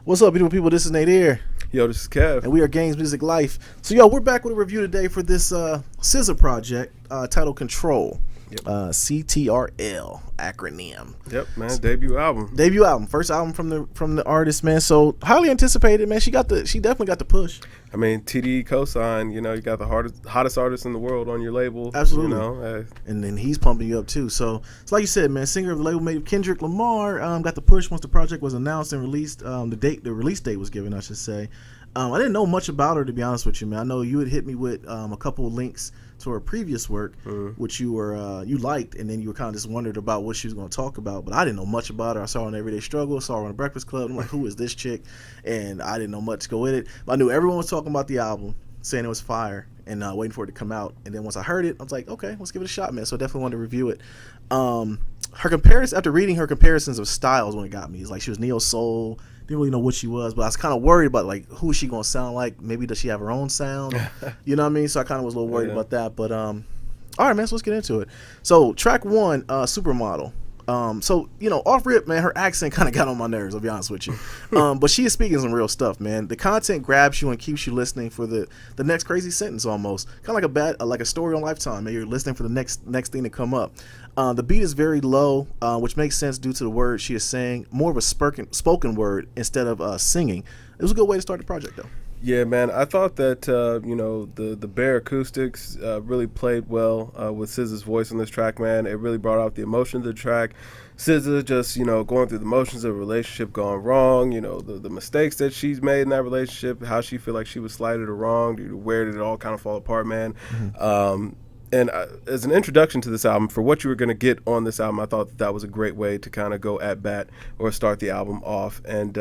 What's up, beautiful people? This is Nate here. Yo, this is Kev. And we are GamesMusicLyfe. So, we're back with a review today for this SZA project titled Control. Yep. CTRL acronym. Yep, man. Debut album. First album from the artist, man. So highly anticipated, man. She definitely got the push. I mean, TDE cosign. You know, you got the hottest artist in the world on your label. Absolutely. You know, and then he's pumping you up too. So it's like you said, man. Singer of the label mate Kendrick Lamar got the push once the project was announced and released. The release date was given, I should say. I didn't know much about her, to be honest with you, man. I know you had hit me with a couple of links to her previous work, which you liked, and then you were kind of just wondered about what she was going to talk about. But I didn't know much about her. I saw her on Everyday Struggle, saw her on the Breakfast Club. I'm like, who is this chick? And I didn't know much to go with it. But I knew everyone was talking about the album, saying it was fire, and waiting for it to come out. And then once I heard it, I was like, okay, let's give it a shot, man. So I definitely wanted to review it. After reading her comparisons of styles, when it got me, it's like she was neo soul. Didn't really know what she was, but I was kind of worried about like who is she gonna sound like. Maybe does she have her own sound? You know what I mean? So I kind of was a little worried about that. But all right, man. So let's get into it. So track one, Supermodel. So off rip, man, her accent kind of got on my nerves. I'll be honest with you. But she is speaking some real stuff, man. The content grabs you and keeps you listening for the next crazy sentence, almost kind of like a story on Lifetime. Man, you're listening for the next thing to come up. The beat is very low, which makes sense due to the words she is saying. More of a spoken word instead of singing. It was a good way to start the project, though. Yeah, man. I thought that the bare acoustics really played well with SZA's voice on this track, man. It really brought out the emotion of the track. SZA just going through the motions of a relationship gone wrong. The mistakes that she's made in that relationship, how she feel like she was slighted or wronged. Where did it all kind of fall apart, man? And as an introduction to this album, for what you were going to get on this album, I thought that was a great way to kind of go at bat or start the album off and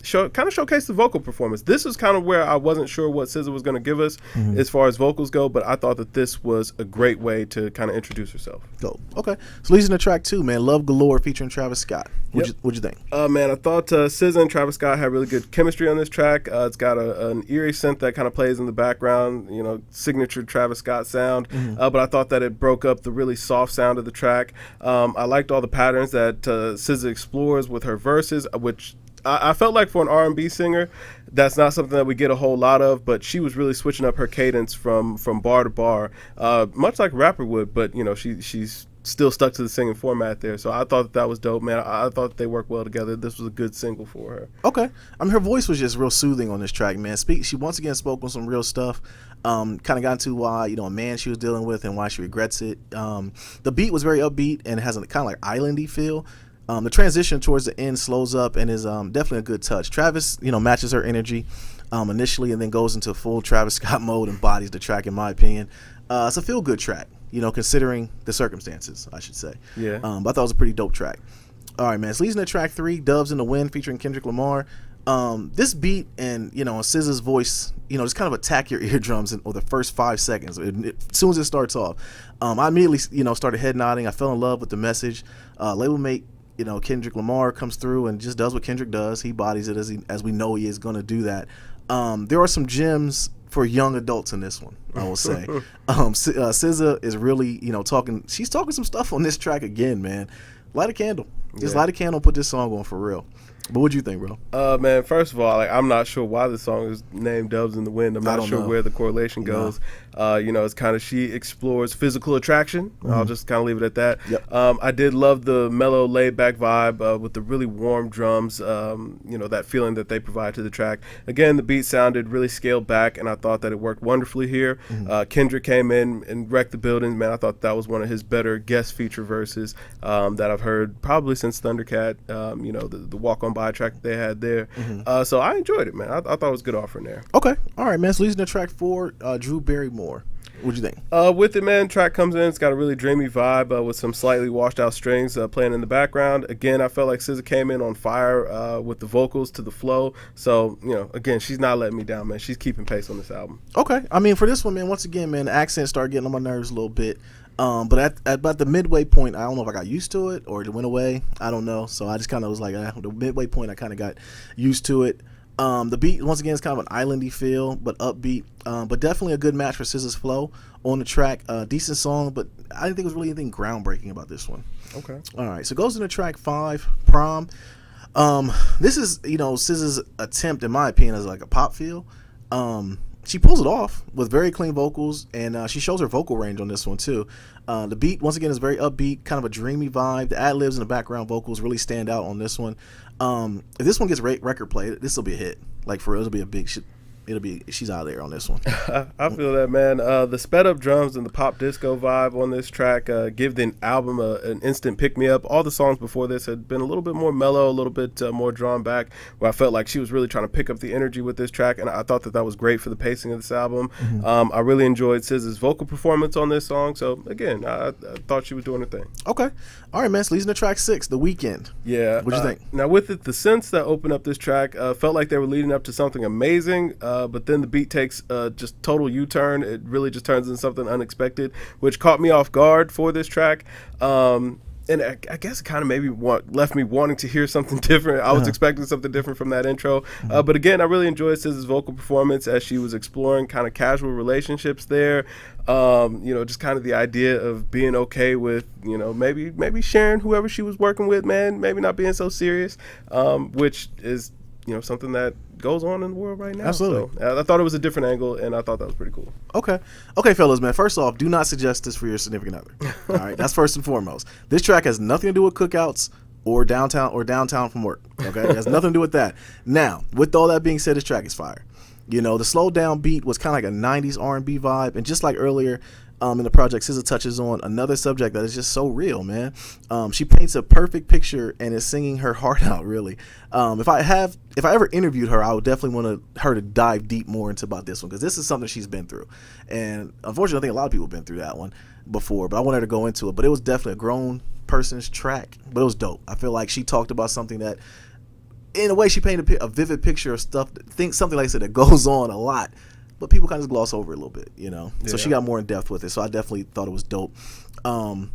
showcase the vocal performance. This is kind of where I wasn't sure what SZA was going to give us as far as vocals go, but I thought that this was a great way to kind of introduce herself. Go. Okay. So leads into track two, man. Love Galore featuring Travis Scott. What'd you think? Man, I thought SZA and Travis Scott had really good chemistry on this track. It's got an eerie synth that kind of plays in the background, signature Travis Scott sound. But I thought that it broke up the really soft sound of the track. I liked all the patterns that SZA explores with her verses, which I felt like for an R&B singer, that's not something that we get a whole lot of, but she was really switching up her cadence from bar to bar, much like a rapper would, but, she's still stuck to the singing format there. So I thought that was dope, man. I thought they worked well together. This was a good single for her. Okay. I mean, her voice was just real soothing on this track, man. She once again spoke on some real stuff. Kind of got into why, a man she was dealing with and why she regrets it. The beat was very upbeat and has a kind of like islandy feel. The transition towards the end slows up and is definitely a good touch. Travis, matches her energy initially and then goes into full Travis Scott mode and bodies the track, in my opinion. It's a feel-good track, considering the circumstances, I should say. Yeah. But I thought it was a pretty dope track. All right, man. So leading to track three, Doves in the Wind featuring Kendrick Lamar. This beat and, SZA's voice, just kind of attack your eardrums in the first 5 seconds. As soon as it starts off. I immediately, started head nodding. I fell in love with the message. Label mate, Kendrick Lamar comes through and just does what Kendrick does. He bodies it as we know he is going to do that. There are some gems for young adults in this one, I will say. SZA is really, talking. She's talking some stuff on this track again, man. Light a candle. Just light a candle, put this song on for real. But what'd you think, bro? Man, first of all, I'm not sure why the song is named Doves in the Wind. I'm not sure where the correlation goes. It's kind of she explores physical attraction. I'll just kind of leave it at that. Yep. I did love the mellow, laid-back vibe with the really warm drums, that feeling that they provide to the track. Again, the beat sounded really scaled back, and I thought that it worked wonderfully here. Kendrick came in and wrecked the building. Man, I thought that was one of his better guest feature verses that I've heard probably since Thundercat, the Walk-On By track that they had there. So I enjoyed it, man. I thought it was a good offering there. Okay. All right, man. So leading to track four, Drew Barrymore. What'd you think? With it, man, track comes in. It's got a really dreamy vibe with some slightly washed out strings playing in the background. Again, I felt like SZA came in on fire with the vocals to the flow. So, again, she's not letting me down, man. She's keeping pace on this album. Okay. I mean, for this one, man, once again, man, the accent started getting on my nerves a little bit. But at about the midway point, I don't know if I got used to it or it went away. I don't know. So I just kind of was like, the midway point, I kind of got used to it. The beat, once again, is kind of an islandy feel, but upbeat. But definitely a good match for SZA's flow on the track. Decent song, but I didn't think it was really anything groundbreaking about this one. Okay. All right. So it goes into track 5, Prom. This is SZA's attempt, in my opinion, as like a pop feel. She pulls it off with very clean vocals, and she shows her vocal range on this one too. The beat, once again, is very upbeat, kind of a dreamy vibe. The ad libs and the background vocals really stand out on this one. If this one gets record played, this will be a hit. Like for real, it'll be a big shit. She's out of there on this one. I feel that, man. The sped up drums and the pop disco vibe on this track give the album an instant pick me up. All the songs before this had been a little bit more mellow, a little bit more drawn back, where I felt like she was really trying to pick up the energy with this track, and I thought that was great for the pacing of this album. I really enjoyed SZA's vocal performance on this song, so again, I thought she was doing her thing. Okay. All right, man. So leading to track 6, The Weeknd. Yeah. What'd you think? Now with it, the synths that opened up this track felt like they were leading up to something amazing, but then the beat takes just total U-turn. It really just turns into something unexpected, which caught me off guard for this track. And I guess it kind of maybe left me wanting to hear something different. I was expecting something different from that intro. But again, I really enjoyed SZA's vocal performance as she was exploring kind of casual relationships there. Just kind of the idea of being okay with, maybe sharing whoever she was working with, man, maybe not being so serious, which is, something that goes on in the world right now. Absolutely. So I thought it was a different angle, and I thought that was pretty cool. Okay, fellas, man. First off, do not suggest this for your significant other. All right, that's first and foremost. This track has nothing to do with cookouts or downtown from work. Okay, it has nothing to do with that. Now, with all that being said, this track is fire. The slowed down beat was kind of like a '90s R&B vibe, and just like earlier in the project, SZA touches on another subject that is just so real, man. She paints a perfect picture and is singing her heart out, really. If I ever interviewed her, I would definitely want her to dive deep more into about this one, because this is something she's been through, and unfortunately, I think a lot of people have been through that one before. But I want her to go into it. But it was definitely a grown person's track, but it was dope. I feel like she talked about something that, in a way, she painted a vivid picture of stuff. Something like I said that goes on a lot, but people kind of just gloss over it a little bit, Yeah. So she got more in depth with it. So I definitely thought it was dope. All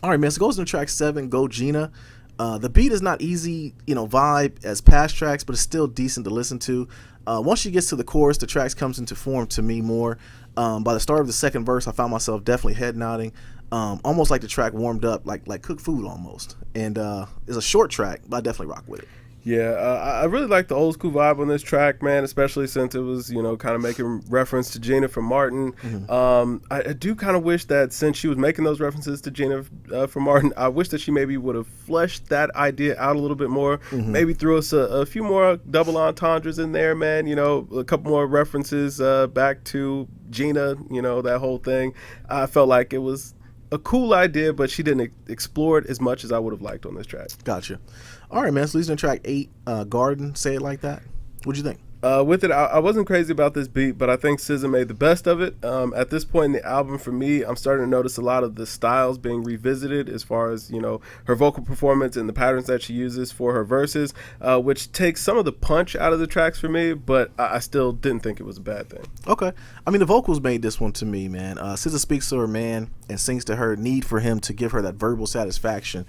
right, man. So it goes into track 7, Go Gina. The beat is not easy, vibe as past tracks, but it's still decent to listen to. Once she gets to the chorus, the tracks comes into form to me more. By the start of the second verse, I found myself definitely head nodding, almost like the track warmed up, like cooked food almost. And it's a short track, but I definitely rock with it. Yeah, I really like the old school vibe on this track, man, especially since it was, kind of making reference to Gina from Martin. I do kind of wish that since she was making those references to Gina from Martin, I wish that she maybe would have fleshed that idea out a little bit more. Maybe threw us a few more double entendres in there, man, a couple more references back to Gina, that whole thing. I felt like it was a cool idea, but she didn't explore it as much as I would have liked on this track. Gotcha. All right, man. So listening to track 8, Garden, Say It Like That. What'd you think? With it, I wasn't crazy about this beat, but I think SZA made the best of it. At this point in the album, for me, I'm starting to notice a lot of the styles being revisited as far as, her vocal performance and the patterns that she uses for her verses, which takes some of the punch out of the tracks for me, but I still didn't think it was a bad thing. Okay. I mean, the vocals made this one to me, man. SZA speaks to her man and sings to her need for him to give her that verbal satisfaction.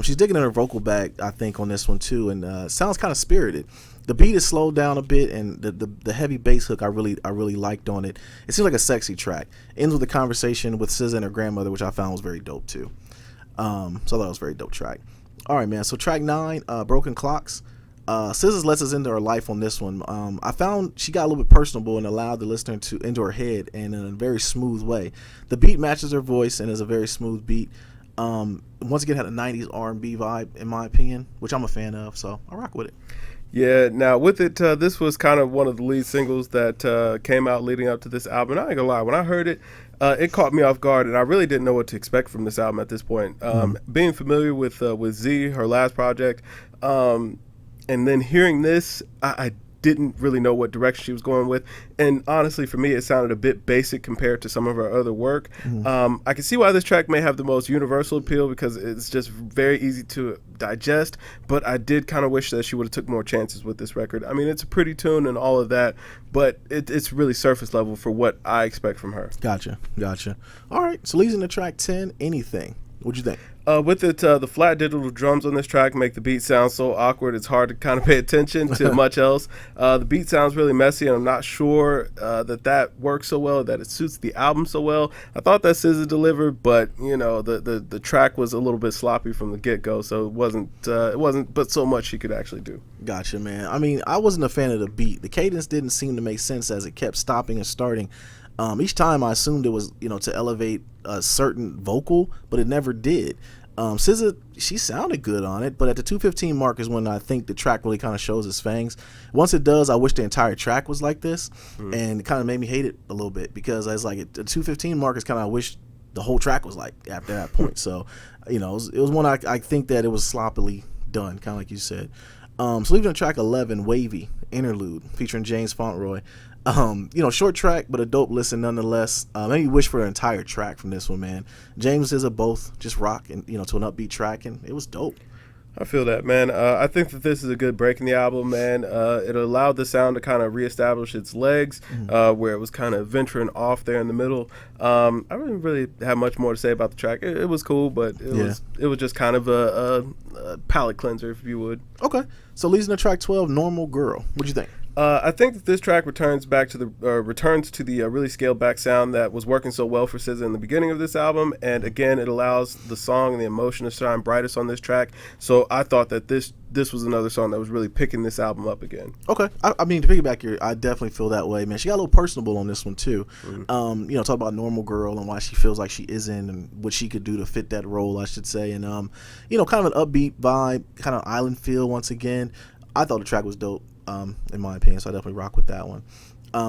She's digging in her vocal bag, I think, on this one too, and sounds kind of spirited. The beat is slowed down a bit, and the heavy bass hook I really liked on it. It seems like a sexy track. Ends with a conversation with SZA and her grandmother, which I found was very dope too. So I thought it was a very dope track. All right, man. So track 9, Broken Clocks. SZA lets us into her life on this one. I found she got a little bit personable and allowed the listener to into her head, and in a very smooth way. The beat matches her voice and is a very smooth beat. Once again, had a '90s R&B vibe, in my opinion, which I'm a fan of, so I rock with it. Yeah, now with it, this was kind of one of the lead singles that came out leading up to this album. And I ain't gonna lie, when I heard it, it caught me off guard, and I really didn't know what to expect from this album at this point. Being familiar with Z, her last project, and then hearing this, I didn't really know what direction she was going with, and honestly for me it sounded a bit basic compared to some of her other work. I can see why this track may have the most universal appeal because it's just very easy to digest, but I did kind of wish that she would have took more chances with this record. I mean, it's a pretty tune and all of that, but it's really surface level for what I expect from her. Gotcha. All right, so leading to track 10, Anything. What'd you think? With it, the flat digital drums on this track make the beat sound so awkward it's hard to kind of pay attention to much else. The beat sounds really messy, and I'm not sure that works so well, that it suits the album so well. I thought that SZA delivered, but the track was a little bit sloppy from the get-go, so it wasn't but so much she could actually do. Gotcha, man. I mean, I wasn't a fan of the beat. The cadence didn't seem to make sense as it kept stopping and starting. Each time I assumed it was, to elevate a certain vocal, but it never did. SZA, she sounded good on it, but at the 2:15 mark is when I think the track really kind of shows its fangs. Once it does, I wish the entire track was like this, and it kind of made me hate it a little bit, because I was like, at the 2:15 mark is kind of, I wish the whole track was like after that point. So, it was one I think that it was sloppily done, kind of like you said. So leaving on track 11, Wavy, Interlude, featuring James Fauntleroy. Short track, but a dope listen nonetheless. Maybe wish for an entire track from this one, man. James is both just rock and, to an upbeat track, and it was dope. I feel that, man. I think that this is a good break in the album, man. It allowed the sound to kind of reestablish its legs, where it was kind of venturing off there in the middle. I didn't really have much more to say about the track. It was cool, but it was just kind of a palate cleanser, if you would. Okay, so leads into track 12, Normal Girl. What'd you think? I think that this track returns to the really scaled back sound that was working so well for SZA in the beginning of this album, and again, it allows the song and the emotion to shine brightest on this track. So I thought that this was another song that was really picking this album up again. Okay, I mean, to piggyback here, I definitely feel that way, man. She got a little personable on this one too. Talk about Normal Girl and why she feels like she isn't, and what she could do to fit that role, I should say, and kind of an upbeat vibe, kind of island feel once again. I thought the track was dope. In my opinion, so I definitely rock with that one.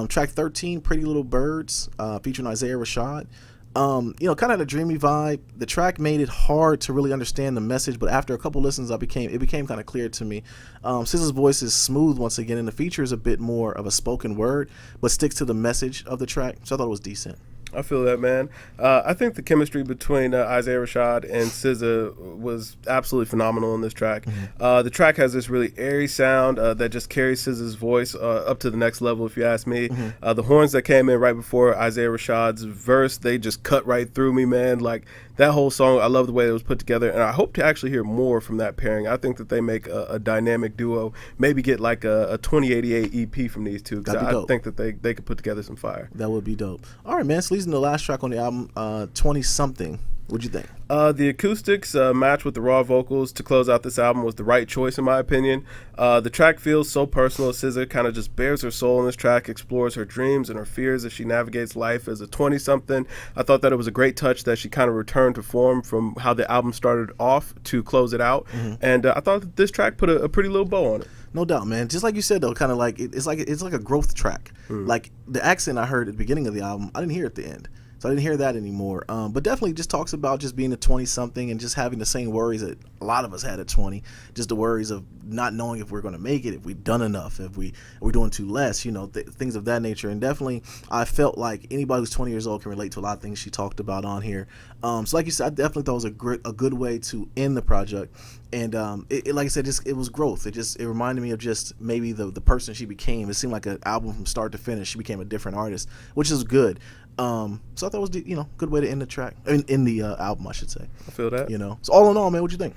Track 13, Pretty Little Birds, featuring Isaiah Rashad. Kind of had a dreamy vibe. The track made it hard to really understand the message, but after a couple listens, it became kind of clear to me. SZA's voice is smooth once again, and the feature is a bit more of a spoken word, but sticks to the message of the track, so I thought it was decent. I feel that, man. I think the chemistry between Isaiah Rashad and SZA was absolutely phenomenal in this track. The track has this really airy sound that just carries SZA's voice up to the next level, if you ask me. The horns that came in right before Isaiah Rashad's verse, they just cut right through me, man. Like, that whole song, I love the way it was put together, and I hope to actually hear more from that pairing. I think that they make a dynamic duo. Maybe get like a 2088 EP from these two, because I think that they could put together some fire. That would be dope. All right, man. So leads into the last track on the album, 20-something. What'd you think? The acoustics matched with the raw vocals to close out this album was the right choice, in my opinion. The track feels so personal. SZA kind of just bears her soul in this track, explores her dreams and her fears as she navigates life as a 20-something. I thought that it was a great touch that she kind of returned to form from how the album started off to close it out. And I thought that this track put a pretty little bow on it. No doubt, man. Just like you said, though, kind of like it's like a growth track. Like the accent I heard at the beginning of the album, I didn't hear at the end. So I didn't hear that anymore. But definitely just talks about just being a 20-something and just having the same worries that a lot of us had at 20. Just the worries of not knowing if we're going to make it, if we've done enough, if we're doing too less, things of that nature. And definitely I felt like anybody who's 20 years old can relate to a lot of things she talked about on here. So like you said, I definitely thought it was a good way to end the project. And like I said, it was growth. It reminded me of just maybe the person she became. It seemed like an album from start to finish. She became a different artist, which is good. So I thought it was good way to end the track, in the album, I should say. I feel that. So all in all, man, what'd you think?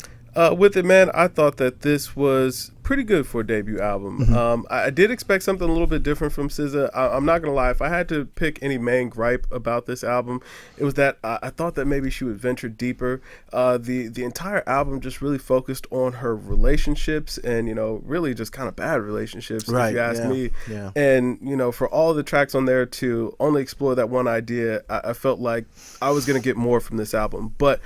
With it, man, I thought that this was pretty good for a debut album. I did expect something a little bit different from SZA. I'm not gonna lie, if I had to pick any main gripe about this album, it was that I thought that maybe she would venture deeper. The entire album just really focused on her relationships, and really just kind of bad relationships, if you ask me. Yeah. And for all the tracks on there to only explore that one idea, I felt like I was gonna get more from this album, but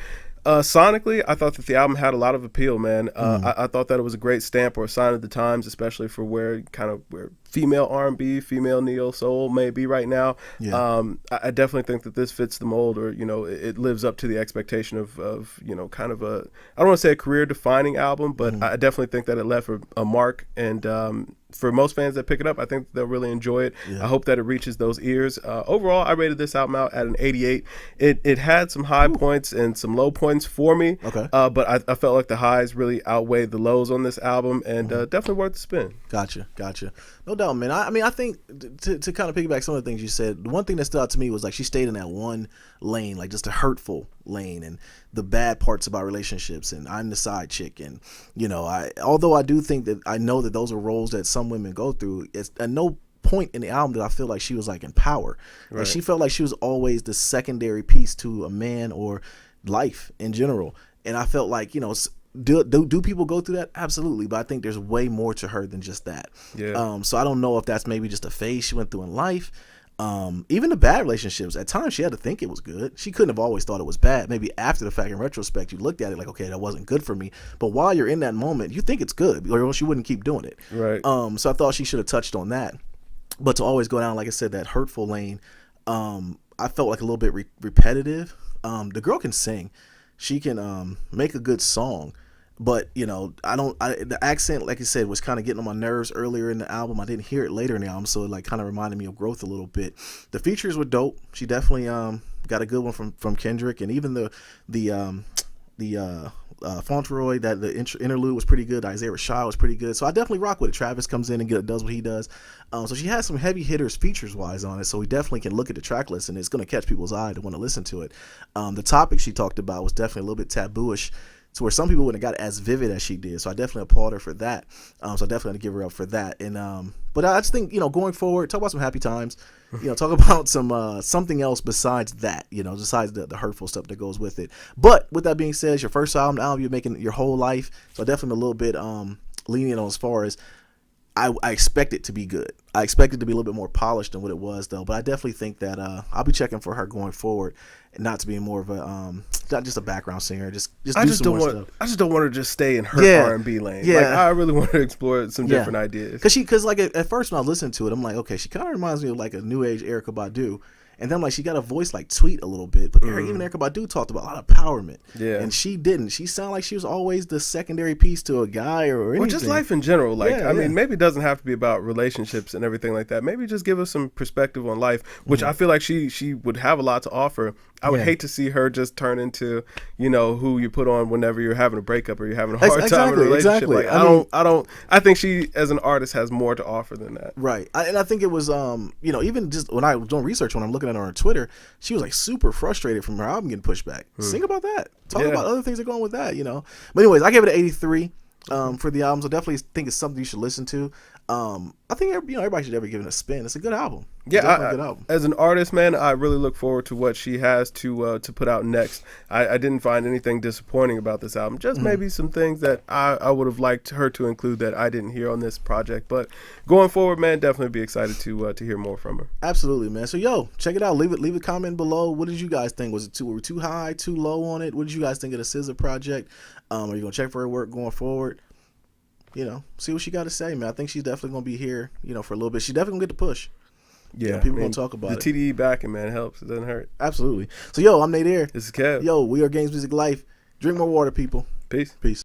sonically, I thought that the album had a lot of appeal, man. I thought that it was a great stamp or a sign of the times, especially for where female R&B, female neo soul may be right now. I definitely think that this fits the mold, or it lives up to the expectation of kind of a, I don't want to say a career defining album, but I definitely think that it left a mark, and for most fans that pick it up, I think they'll really enjoy it. I hope that it reaches those ears. Overall, I rated this album out at an 88. It had some high points and some low points for me. But I felt like the highs really outweighed the lows on this album, and definitely worth the spin. Gotcha. No doubt, man. I think to kind of piggyback some of the things you said, the one thing that stood out to me was like she stayed in that one lane, like just a hurtful lane and the bad parts about relationships, and I'm the side chick, and although I do think that I know that those are roles that some women go through, it's at no point in the album that I feel like she was like in power. Right. Like she felt like she was always the secondary piece to a man or life in general, and I felt like do people go through that? Absolutely, but I think there's way more to her than just that. Yeah. So I don't know if that's maybe just a phase she went through in life. Even the bad relationships, at times she had to think it was good. She couldn't have always thought it was bad. Maybe after the fact, in retrospect, you looked at it like, okay, that wasn't good for me. But while you're in that moment, you think it's good, or else you wouldn't keep doing it. Right. So I thought she should have touched on that. But to always go down, like I said, that hurtful lane, I felt like a little bit repetitive. The girl can sing. She can make a good song. But, the accent, like I said, was kind of getting on my nerves earlier in the album. I didn't hear it later in the album, so it like kind of reminded me of Growth a little bit. The features were dope. She definitely got a good one from Kendrick, and even the Fauntleroy, that the interlude was pretty good. Isaiah Rashad was pretty good. So I definitely rock with it. Travis comes in and does what he does. So she has some heavy hitters features wise on it. So we definitely can look at the track list and it's going to catch people's eye to want to listen to it. The topic she talked about was definitely a little bit tabooish, to where some people wouldn't have got as vivid as she did. So I definitely applaud her for that. So I definitely give her up for that. And but I just think, going forward, talk about some happy times. Talk about some something else besides that, besides the hurtful stuff that goes with it. But with that being said, it's your first album, the album you're making your whole life. So I definitely am a little bit lenient on as far as I expect it to be good. I expect it to be a little bit more polished than what it was, though. But I definitely think that I'll be checking for her going forward, and not to be more of a not just a background singer. Just I do just some don't more want. stuff. I just don't want her to just stay in her R&B lane. Yeah. Like, I really want to explore some different ideas. Because like at first when I was listening to it, I'm like, okay, she kind of reminds me of like a new age Erykah Badu. And then I'm like, she got a voice like Tweet a little bit, but even Erykah Badu talked about a lot of empowerment. Yeah. And she didn't. She sounded like she was always the secondary piece to a guy or anything. Or just life in general. Like, Yeah, I mean, maybe it doesn't have to be about relationships and everything like that. Maybe just give us some perspective on life, which I feel like she would have a lot to offer. I would hate to see her just turn into, who you put on whenever you're having a breakup or you're having a hard time in a relationship. Exactly. Like, I think she, as an artist, has more to offer than that. Right. And I think it was, even just when I was doing research, when I'm looking at her on Twitter, she was like super frustrated from her album getting pushed back. Sing about that. Talk about other things that are going with that, But anyways, I gave it an 83 for the album, so definitely think it's something you should listen to. I think everybody should ever give it a spin. It's a good album. Yeah, a good album. As an artist, man, I really look forward to what she has to put out next. I didn't find anything disappointing about this album. Just maybe some things that I would have liked her to include that I didn't hear on this project. But going forward, man, definitely be excited to hear more from her. Absolutely, man. So check it out. Leave a comment below. What did you guys think? Were we too high, too low on it? What did you guys think of the SZA project? Are you gonna check for her work going forward? See what she got to say, man. I think she's definitely gonna be here, for a little bit. She's definitely gonna get the push. Yeah, people gonna talk about it. The TDE backing, man, helps. It doesn't hurt. Absolutely. So, I'm Nate Air. This is Kev. We are Games Music Life. Drink more water, people. Peace. Peace.